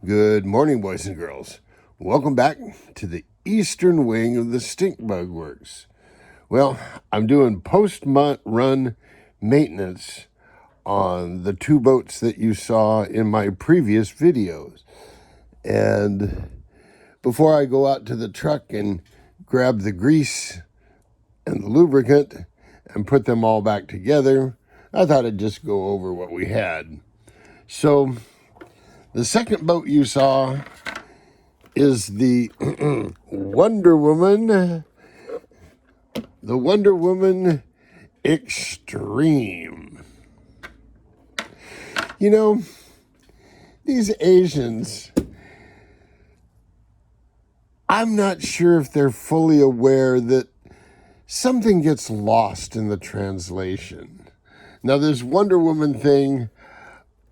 Good morning, boys and girls. Welcome back to the eastern wing of the Stink Bug Works. Well, I'm doing post-run maintenance on the two boats that you saw in my previous videos. And before I go out to the truck and grab the grease and the lubricant and put them all back together, I thought I'd just go over what we had. So, the second boat you saw is the Wonder Woman Extreme. You know, these Asians, I'm not sure if they're fully aware that something gets lost in the translation. Now, this Wonder Woman thing,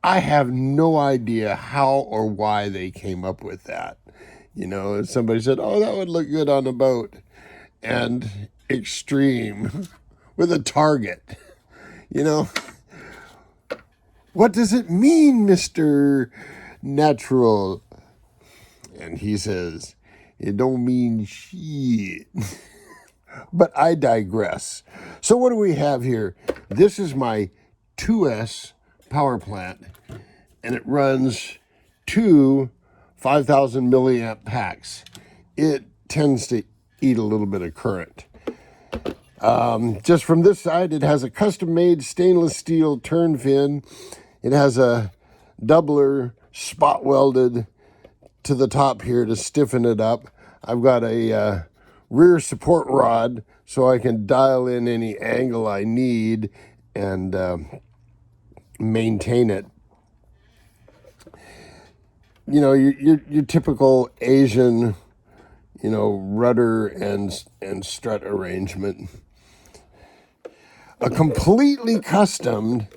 I have no idea how or why they came up with that. You know, somebody said, oh, that would look good on a boat. And extreme with a target. You know, what does it mean, Mr. Natural? And he says, it don't mean shit. But I digress. So what do we have here? This is my 2S power plant, and it runs two 5,000 milliamp packs. It tends to eat a little bit of current. Just from this side, it has a custom-made stainless steel turn fin. It has a doubler spot welded to the top here to stiffen it up. I've got a rear support rod so I can dial in any angle I need and maintain it. You know, your typical Asian, you know, rudder and strut arrangement. A completely customized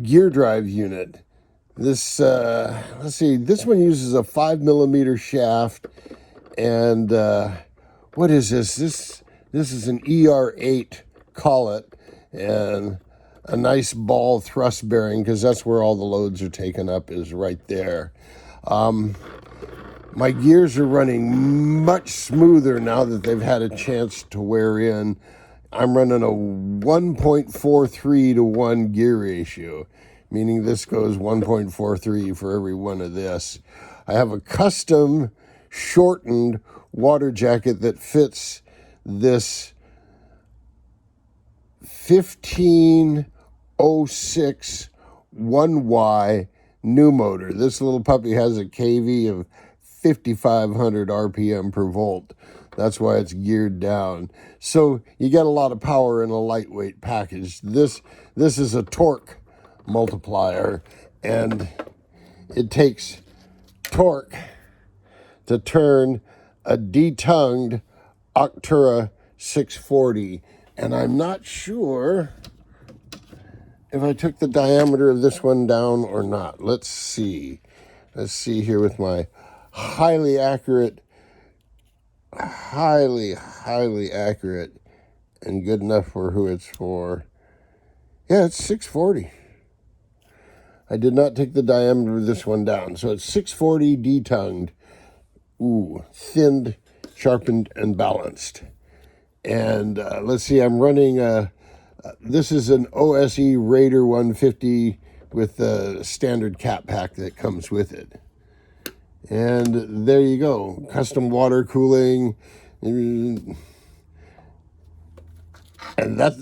gear drive unit. This, let's see, this one uses a 5mm shaft, and what is this? This is an ER8 collet, and a nice ball thrust bearing, because that's where all the loads are taken up, is right there. My gears are running much smoother now that they've had a chance to wear in. I'm running a 1.43 to 1 gear ratio, meaning this goes 1.43 for every one of this. I have a custom shortened water jacket that fits this 1506 1Y new motor. This little puppy has a KV of 5,500 RPM per volt. That's why it's geared down. So you get a lot of power in a lightweight package. This is a torque multiplier, and it takes torque to turn a detongued Octura 640. And I'm not sure if I took the diameter of this one down or not. Let's see. Let's see here with my highly accurate and good enough for who it's for. Yeah, it's 640. I did not take the diameter of this one down. So it's 640 detongued. Ooh, thinned, sharpened, and balanced. And let's see, I'm running, this is an OSE Raider 150 with the standard cap pack that comes with it. And there you go, custom water cooling. And that,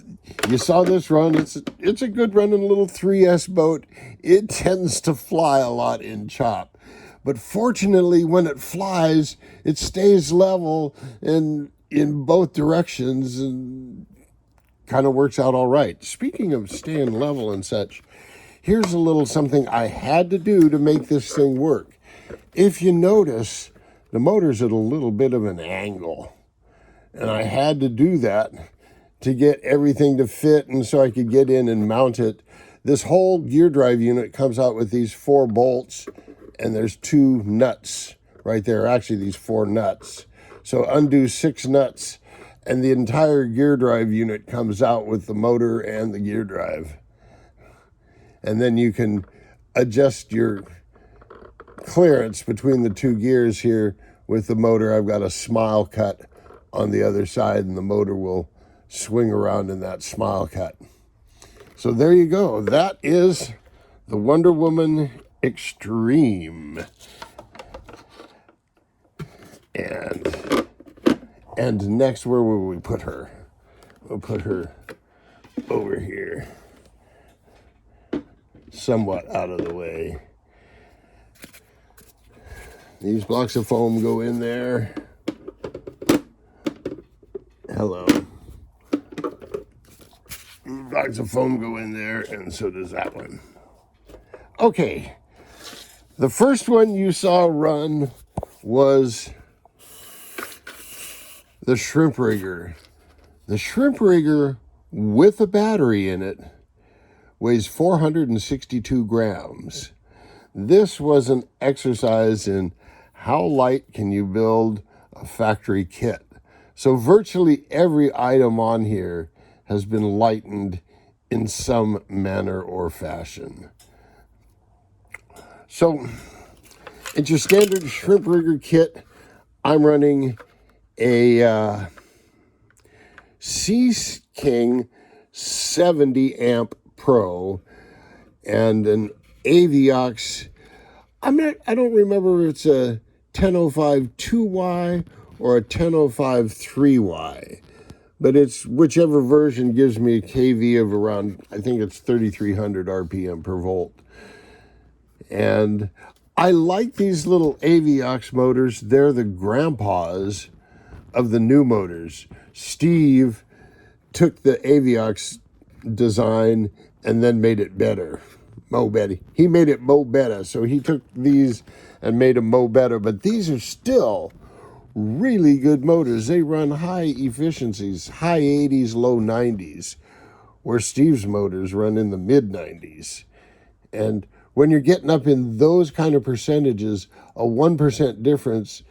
you saw this run, it's a good running little 3S boat. It tends to fly a lot in chop. But fortunately, when it flies, it stays level and in both directions and kind of works out all right. Speaking of staying level and such, here's a little something I had to do to make this thing work. If you notice, the motor's at a little bit of an angle, and I had to do that to get everything to fit and so I could get in and mount it. This whole gear drive unit comes out with these 4 bolts, and there's 2 nuts right there. Actually, these 4 nuts. So undo 6 nuts, and the entire gear drive unit comes out with the motor and the gear drive. and then you can adjust your clearance between the two gears here with the motor. I've got a smile cut on the other side, and the motor will swing around in that smile cut. So there you go. That is the Wonder Woman Extreme. And next, where will we put her? We'll put her over here, somewhat out of the way. These blocks of foam go in there. Hello. These blocks of foam go in there, and so does that one. Okay. The first one you saw run was the Shrimp Rigger. The Shrimp Rigger with a battery in it weighs 462 grams. This was an exercise in how light can you build a factory kit. So virtually every item on here has been lightened in some manner or fashion. So it's your standard Shrimp Rigger kit. I'm running a Sea King 70 amp Pro and an Aviox. I don't remember if it's a 1005 2Y or a 1005 3Y, but it's whichever version gives me a KV of around, I think it's 3,300 RPM per volt. And I like these little Aviox motors. They're the grandpas of the new motors. Steve took the Aviox design and then made it better. Mo better. He made it mo better. So he took these and made them mo better. But these are still really good motors. They run high efficiencies, high 80s, low 90s, where Steve's motors run in the mid 90s. And when you're getting up in those kind of percentages, a 1% difference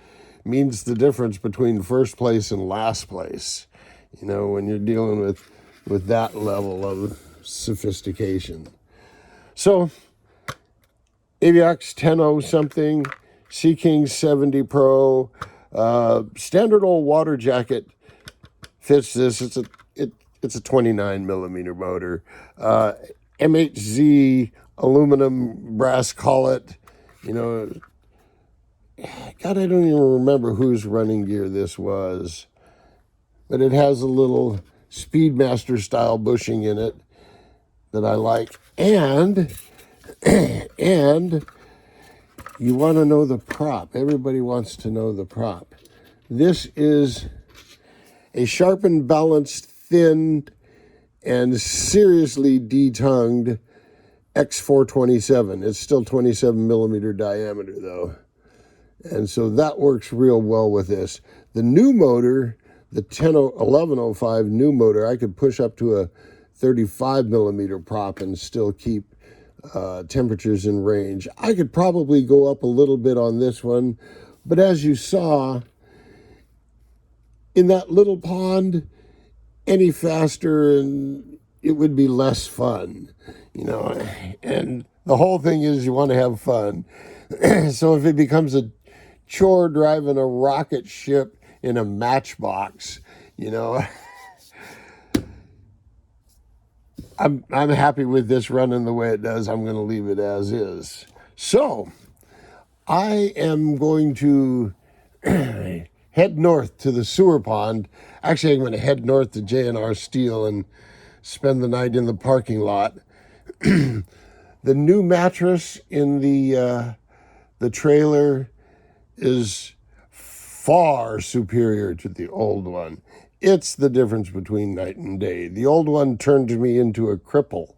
means the difference between first place and last place. You know, when you're dealing with that level of sophistication. So, Aviox 10.0 something, Sea King 70 Pro, standard old water jacket fits this. It's a 29 millimeter motor. MHZ aluminum brass collet. You know, God, I don't even remember whose running gear this was, but it has a little Speedmaster style bushing in it that I like. And you want to know the prop. Everybody wants to know the prop. This is a sharpened, balanced, thinned, and seriously detongued X427. It's still 27 millimeter diameter though. And so that works real well with this. The new motor, the 1105 new motor, I could push up to a 35 millimeter prop and still keep temperatures in range. I could probably go up a little bit on this one, but as you saw, in that little pond, any faster and it would be less fun, you know. And the whole thing is you want to have fun. So if it becomes a chore driving a rocket ship in a matchbox, you know, I'm happy with this running the way it does. I'm going to leave it as is. So I am going to head north to the sewer pond. Actually, I'm going to head north to J&R Steel and spend the night in the parking lot. The new mattress in the trailer is far superior to the old one. It's the difference between night and day. The old one turned me into a cripple.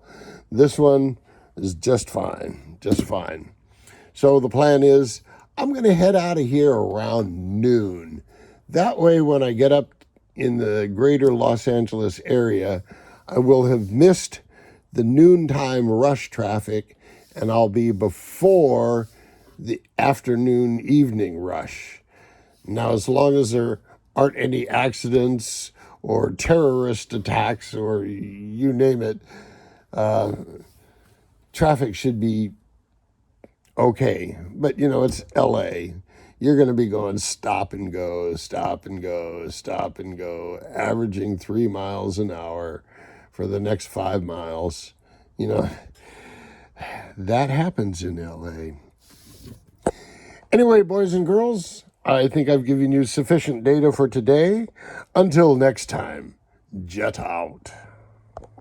This one is just fine, just fine. So the plan is I'm going to head out of here around noon. That way, when I get up in the greater Los Angeles area, I will have missed the noontime rush traffic, and I'll be before the afternoon evening rush. Now, as long as there aren't any accidents or terrorist attacks or you name it, traffic should be okay. But, it's LA. You're going to be going stop and go, stop and go, stop and go, averaging 3 miles an hour for the next 5 miles. That happens in LA. Anyway, boys and girls, I think I've given you sufficient data for today. Until next time, jet out.